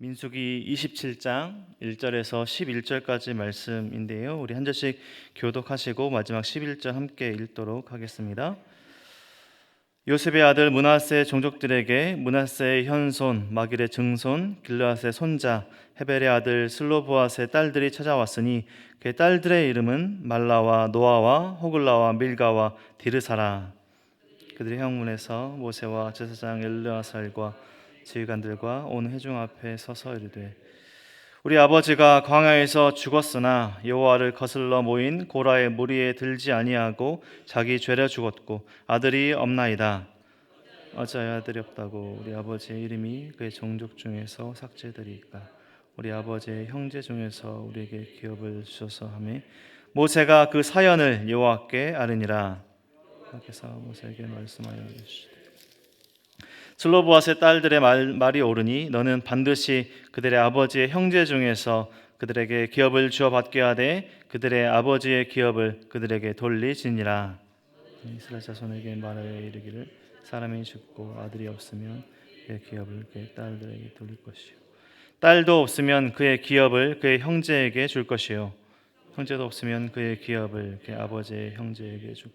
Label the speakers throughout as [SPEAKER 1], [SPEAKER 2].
[SPEAKER 1] 민수기 27장 1절에서 11절까지 말씀인데요. 우리 한 절씩 교독하시고 마지막 11절 함께 읽도록 하겠습니다. 요셉의 아들 므낫세 종족들에게 므낫세의 현손 마길의 증손 길르앗의 손자 헤벨의 아들 슬로보앗의 딸들이 찾아왔으니 그의 딸들의 이름은 말라와 노아와 호글라와 밀가와 디르사라. 그들의 형문에서 모세와 제사장 엘르아살과 지휘관들과 온 회중 앞에 서서 이르되 우리 아버지가 광야에서 죽었으나 여호와를 거슬러 모인 고라의 무리에 들지 아니하고 자기 죄려 죽었고 아들이 없나이다. 어찌하여 아들이 없다고 우리 아버지의 이름이 그의 종족 중에서 삭제되리까? 우리 아버지의 형제 중에서 우리에게 기업을 주셔서 하매 모세가 그 사연을 여호와께 아뢰니라. 여호와께서 모세에게 말씀하여 이르시되 슬로보앗의 딸들의 말이 옳으니 너는 반드시 그들의 아버지의 형제 중에서 그들에게 기업을 주어 받게 하되 그들의 아버지의 기업을 그들에게 돌리지니라. 이스라엘 자손에게 말하여 이르기를 사람이 죽고 아들이 없으면 그의 기업을 그의 딸들에게 돌릴 것이요 딸도 없으면 그의 기업을 그의 형제에게 줄 것이요 형제도 없으면 그의 기업을 그의 아버지의 형제에게 줄.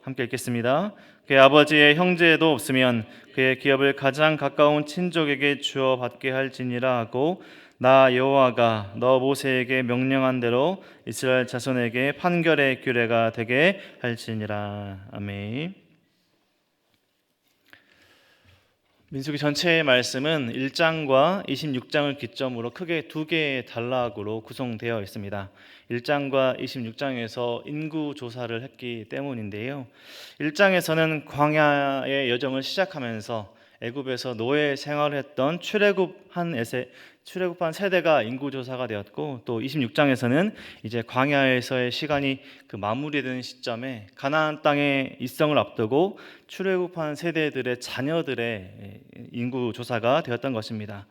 [SPEAKER 1] 함께 읽겠습니다. 그의 아버지의 형제도 없으면 그의 기업을 가장 가까운 친족에게 주어 받게 할지니라 하고 나 여호와가 너 모세에게 명령한 대로 이스라엘 자손에게 판결의 규례가 되게 할지니라. 아멘. 민수기 전체의 말씀은 1장과 26장을 기점으로 크게 두 개의 단락으로 구성되어 있습니다. 1장과 26장에서 인구 조사를 했기 때문인데요. 1장에서는 광야의 여정을 시작하면서 애굽에서 노예 생활을 했던 출애굽한 세대가 인구 조사가 되었고, 또 26장에서는 이제 광야에서의 시간이 그 마무리되는 시점에 가나안 땅의 입성을 앞두고 출애굽한 세대들의 자녀들의 인구 조사가 되었던 것입니다.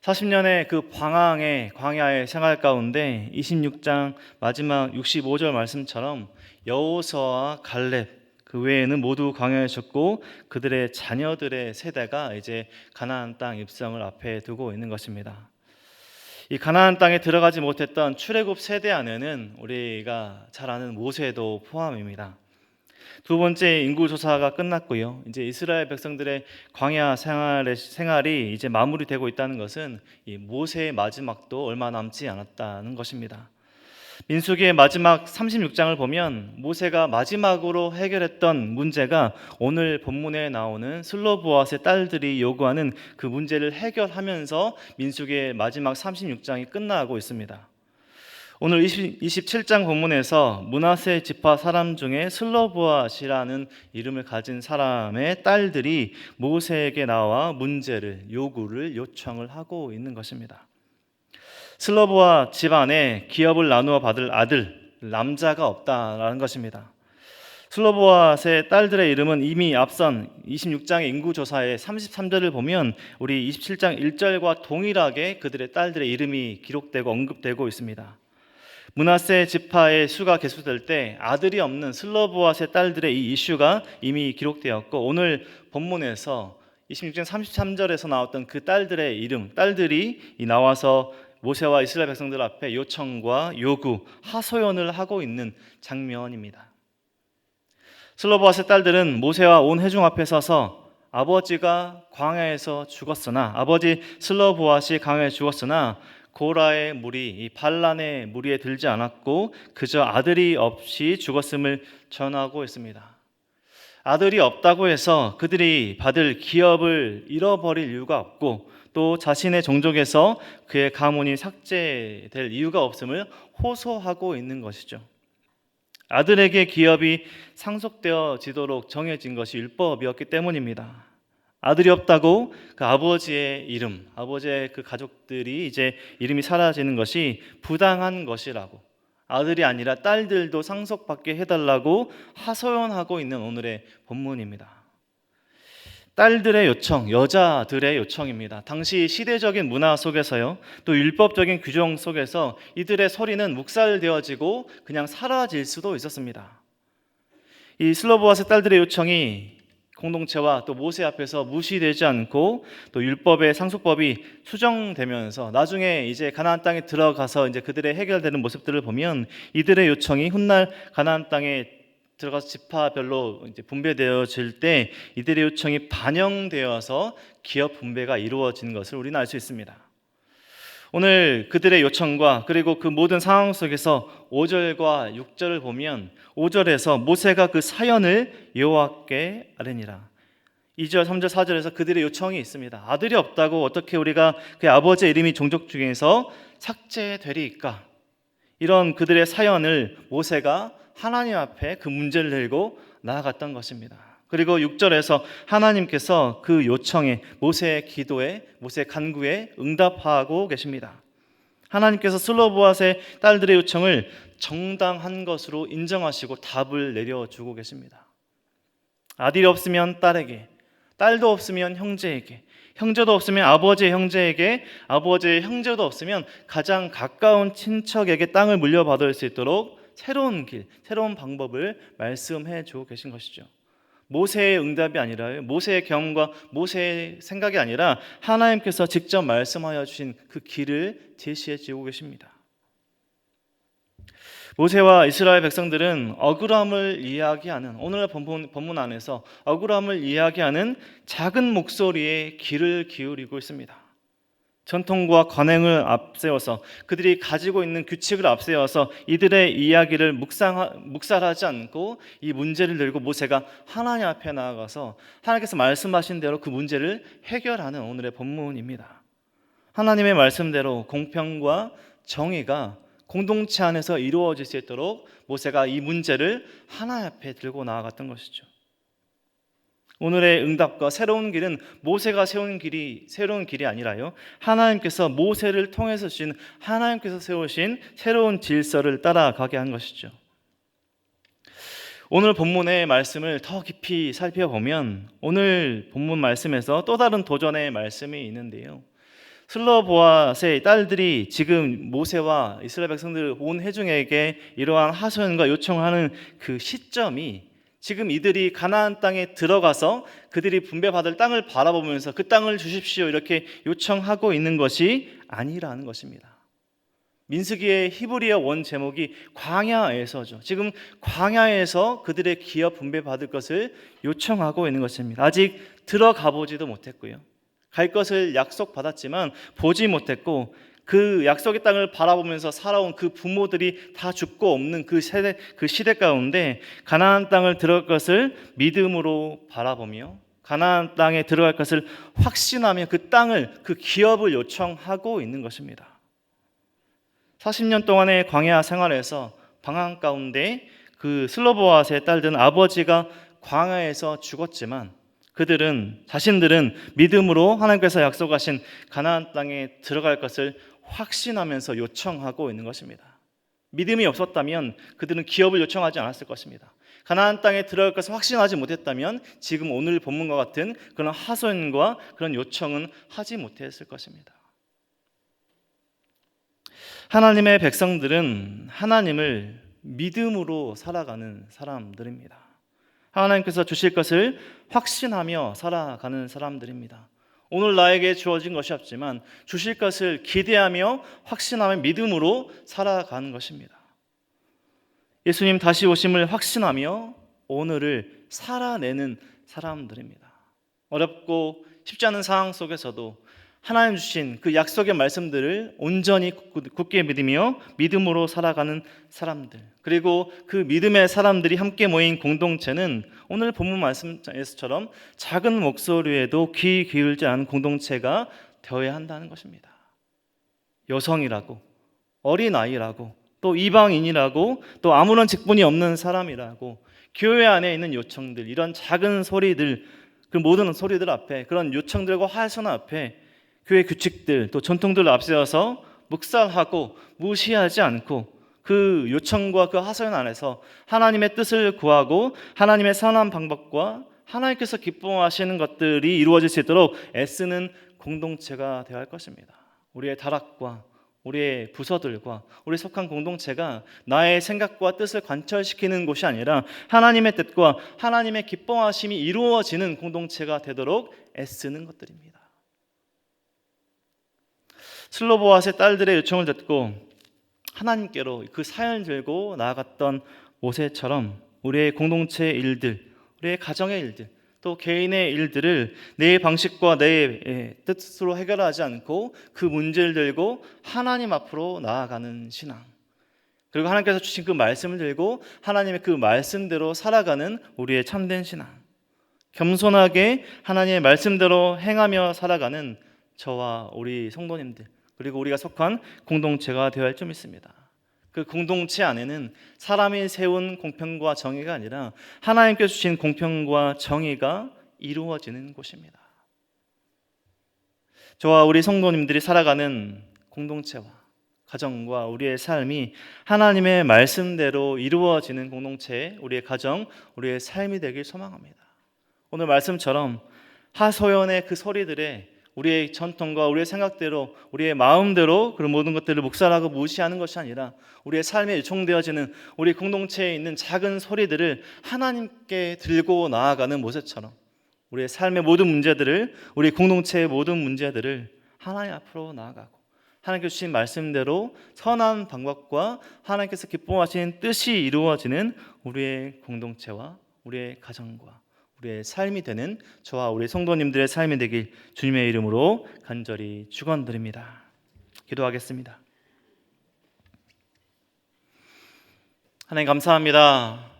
[SPEAKER 1] 40년의 그 광야의 생활 가운데 26장 마지막 65절 말씀처럼 여호수아와 갈렙 그 외에는 모두 광야에 졌고 그들의 자녀들의 세대가 이제 가나안 땅 입성을 앞에 두고 있는 것입니다. 이 가나안 땅에 들어가지 못했던 출애굽 세대 안에는 우리가 잘 아는 모세도 포함입니다. 두 번째 인구 조사가 끝났고요. 이제 이스라엘 백성들의 광야 생활이 이제 마무리되고 있다는 것은 이 모세의 마지막도 얼마 남지 않았다는 것입니다. 민수기의 마지막 36장을 보면 모세가 마지막으로 해결했던 문제가 오늘 본문에 나오는 슬로보앗의 딸들이 요구하는 그 문제를 해결하면서 민수기의 마지막 36장이 끝나고 있습니다. 오늘 27장 본문에서 므낫세 지파 사람 중에 슬로보앗이라는 이름을 가진 사람의 딸들이 모세에게 나와 요구를 요청을 하고 있는 것입니다. 슬로보앗 집안에 기업을 나누어 받을 아들, 남자가 없다라는 것입니다. 슬로보앗의 딸들의 이름은 이미 앞선 26장의 인구조사의 33절을 보면 우리 27장 1절과 동일하게 그들의 딸들의 이름이 기록되고 언급되고 있습니다. 므낫세 지파의 수가 개수될 때 아들이 없는 슬로보앗의 딸들의 이 이슈가 이미 기록되었고, 오늘 본문에서 26장 33절에서 나왔던 그 딸들의 이름, 딸들이 나와서 모세와 이스라엘 백성들 앞에 요청과 요구, 하소연을 하고 있는 장면입니다. 슬로보앗의 딸들은 모세와 온 회중 앞에 서서 아버지가 광야에서 죽었으나, 아버지 슬로보앗이 광야에 죽었으나 고라의 무리, 이 반란의 무리에 들지 않았고 그저 아들이 없이 죽었음을 전하고 있습니다. 아들이 없다고 해서 그들이 받을 기업을 잃어버릴 이유가 없고, 또 자신의 종족에서 그의 가문이 삭제될 이유가 없음을 호소하고 있는 것이죠. 아들에게 기업이 상속되어지도록 정해진 것이 율법이었기 때문입니다. 아들이 없다고 그 아버지의 이름, 아버지의 그 가족들이 이제 이름이 사라지는 것이 부당한 것이라고, 아들이 아니라 딸들도 상속받게 해달라고 하소연하고 있는 오늘의 본문입니다. 딸들의 요청, 여자들의 요청입니다. 당시 시대적인 문화 속에서요, 또 율법적인 규정 속에서 이들의 소리는 묵살되어지고 그냥 사라질 수도 있었습니다. 이 슬로보앗의 딸들의 요청이 공동체와 또 모세 앞에서 무시되지 않고 또 율법의 상속법이 수정되면서 나중에 이제 가나안 땅에 들어가서 이제 그들의 해결되는 모습들을 보면 이들의 요청이 훗날 가나안 땅에 들어가서 지파별로 이제 분배되어질 때 이들의 요청이 반영되어서 기업 분배가 이루어진 것을 우리는 알 수 있습니다. 오늘 그들의 요청과 그리고 그 모든 상황 속에서 5절과 6절을 보면 5절에서 모세가 그 사연을 여호와께 아뢰니라. 2절, 3절, 4절에서 그들의 요청이 있습니다. 아들이 없다고 어떻게 우리가 그 아버지의 이름이 종족 중에서 삭제되리이까? 이런 그들의 사연을 모세가 하나님 앞에 그 문제를 들고 나아갔던 것입니다. 그리고 6절에서 하나님께서 그 요청에 모세의 기도에 모세의 간구에 응답하고 계십니다. 하나님께서 슬로보앗의 딸들의 요청을 정당한 것으로 인정하시고 답을 내려주고 계십니다. 아들이 없으면 딸에게, 딸도 없으면 형제에게, 형제도 없으면 아버지의 형제에게, 아버지의 형제도 없으면 가장 가까운 친척에게 땅을 물려받을 수 있도록 새로운 길, 새로운 방법을 말씀해 주고 계신 것이죠. 모세의 응답이 아니라 모세의 경험과 모세의 생각이 아니라 하나님께서 직접 말씀하여 주신 그 길을 제시해 주고 계십니다. 모세와 이스라엘 백성들은 억울함을 이야기하는 오늘 본문 안에서 억울함을 이야기하는 작은 목소리에 귀를 기울이고 있습니다. 전통과 관행을 앞세워서 그들이 가지고 있는 규칙을 앞세워서 이들의 이야기를 묵살하지 않고 이 문제를 들고 모세가 하나님 앞에 나아가서 하나님께서 말씀하신 대로 그 문제를 해결하는 오늘의 본문입니다. 하나님의 말씀대로 공평과 정의가 공동체 안에서 이루어질 수 있도록 모세가 이 문제를 하나님 앞에 들고 나아갔던 것이죠. 오늘의 응답과 새로운 길은 모세가 세운 길이 새로운 길이 아니라요, 하나님께서 모세를 통해서 주신 하나님께서 세우신 새로운 질서를 따라가게 한 것이죠. 오늘 본문의 말씀을 더 깊이 살펴보면 오늘 본문 말씀에서 또 다른 도전의 말씀이 있는데요, 슬로보앗의 딸들이 지금 모세와 이스라엘 백성들 온 회중에게 이러한 하소연과 요청을 하는 그 시점이 지금 이들이 가나안 땅에 들어가서 그들이 분배받을 땅을 바라보면서 그 땅을 주십시오 이렇게 요청하고 있는 것이 아니라는 것입니다. 민수기의 히브리어 원 제목이 광야에서죠. 지금 광야에서 그들의 기업 분배받을 것을 요청하고 있는 것입니다. 아직 들어가 보지도 못했고요, 갈 것을 약속받았지만 보지 못했고 그 약속의 땅을 바라보면서 살아온 그 부모들이 다 죽고 없는 그 시대 가운데 가나안 땅을 들어갈 것을 믿음으로 바라보며 가나안 땅에 들어갈 것을 확신하며 그 땅을, 그 기업을 요청하고 있는 것입니다. 40년 동안의 광야 생활에서 방황 가운데 그 슬로보앗의 딸들은 아버지가 광야에서 죽었지만 자신들은 믿음으로 하나님께서 약속하신 가나안 땅에 들어갈 것을 확신하면서 요청하고 있는 것입니다. 믿음이 없었다면 그들은 기업을 요청하지 않았을 것입니다. 가나안 땅에 들어갈 것을 확신하지 못했다면 지금 오늘 본문과 같은 그런 하소연과 그런 요청은 하지 못했을 것입니다. 하나님의 백성들은 하나님을 믿음으로 살아가는 사람들입니다. 하나님께서 주실 것을 확신하며 살아가는 사람들입니다. 오늘 나에게 주어진 것이 없지만 주실 것을 기대하며 확신하며 믿음으로 살아가는 것입니다. 예수님 다시 오심을 확신하며 오늘을 살아내는 사람들입니다. 어렵고 쉽지 않은 상황 속에서도 하나님 주신 그 약속의 말씀들을 온전히 굳게 믿으며 믿음으로 살아가는 사람들, 그리고 그 믿음의 사람들이 함께 모인 공동체는 오늘 본문 말씀에서처럼 작은 목소리에도 귀 기울지 않은 공동체가 되어야 한다는 것입니다. 여성이라고, 어린아이라고, 또 이방인이라고, 또 아무런 직분이 없는 사람이라고, 교회 안에 있는 요청들, 이런 작은 소리들, 그 모든 소리들 앞에, 그런 요청들과 하소연 앞에 교회 규칙들 또 전통들을 앞세워서 묵살하고 무시하지 않고 그 요청과 그 하소연 안에서 하나님의 뜻을 구하고 하나님의 선한 방법과 하나님께서 기뻐하시는 것들이 이루어질 수 있도록 애쓰는 공동체가 되어야 할 것입니다. 우리의 타락과 우리의 부서들과 우리 속한 공동체가 나의 생각과 뜻을 관철시키는 곳이 아니라 하나님의 뜻과 하나님의 기뻐하심이 이루어지는 공동체가 되도록 애쓰는 것들입니다. 슬로보아스의 딸들의 요청을 듣고 하나님께로 그 사연을 들고 나아갔던 모세처럼 우리의 공동체의 일들, 우리의 가정의 일들, 또 개인의 일들을 내 방식과 내 뜻으로 해결하지 않고 그 문제를 들고 하나님 앞으로 나아가는 신앙, 그리고 하나님께서 주신 그 말씀을 들고 하나님의 그 말씀대로 살아가는 우리의 참된 신앙, 겸손하게 하나님의 말씀대로 행하며 살아가는 저와 우리 성도님들, 그리고 우리가 속한 공동체가 되어야 할 점 있습니다. 그 공동체 안에는 사람이 세운 공평과 정의가 아니라 하나님께서 주신 공평과 정의가 이루어지는 곳입니다. 저와 우리 성도님들이 살아가는 공동체와 가정과 우리의 삶이 하나님의 말씀대로 이루어지는 공동체, 우리의 가정, 우리의 삶이 되길 소망합니다. 오늘 말씀처럼 하소연의 그 소리들에 우리의 전통과 우리의 생각대로 우리의 마음대로 그런 모든 것들을 묵살하고 무시하는 것이 아니라 우리의 삶에 요청되어지는 우리 공동체에 있는 작은 소리들을 하나님께 들고 나아가는 모세처럼 우리의 삶의 모든 문제들을, 우리 공동체의 모든 문제들을 하나님 앞으로 나아가고 하나님께서 주신 말씀대로 선한 방법과 하나님께서 기뻐하시는 뜻이 이루어지는 우리의 공동체와 우리의 가정과 우리의 삶이 되는 저와 우리 성도님들의 삶이 되길 주님의 이름으로 간절히 축원드립니다. 기도하겠습니다. 하나님 감사합니다.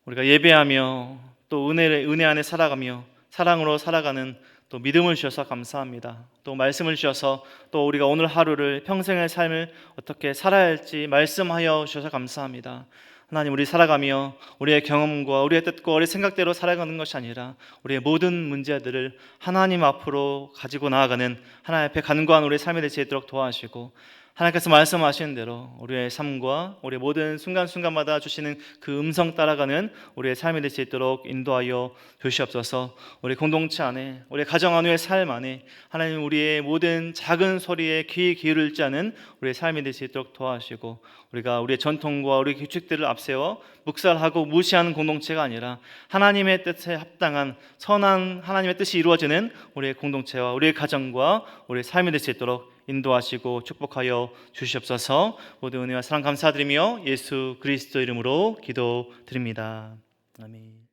[SPEAKER 1] 우리가 예배하며 또 은혜 안에 살아가며 사랑으로 살아가는 또 믿음을 주셔서 감사합니다. 또 말씀을 주셔서 또 우리가 오늘 하루를 평생의 삶을 어떻게 살아야 할지 말씀하여 주셔서 감사합니다. 하나님, 우리 살아가며 우리의 경험과 우리의 뜻과 우리의 생각대로 살아가는 것이 아니라 우리의 모든 문제들을 하나님 앞으로 가지고 나아가는 하나님 앞에 간구한 우리의 삶이 될 수 있도록 도와주시고 하나님께서 말씀하시는 대로 우리의 삶과 우리의 모든 순간순간마다 주시는 그 음성 따라가는 우리의 삶이 될 수 있도록 인도하여 주시옵소서. 우리 공동체 안에, 우리 가정 안의 삶 안에 하나님 우리의 모든 작은 소리에 귀 기울이지 않은 우리의 삶이 될 수 있도록 도와주시고 우리가 우리의 전통과 우리의 규칙들을 앞세워 묵살하고 무시하는 공동체가 아니라 하나님의 뜻에 합당한 선한 하나님의 뜻이 이루어지는 우리의 공동체와 우리의 가정과 우리의 삶이 될 수 있도록 인도하시고 축복하여 주시옵소서. 모든 은혜와 사랑 감사드리며 예수 그리스도 이름으로 기도드립니다. 아멘.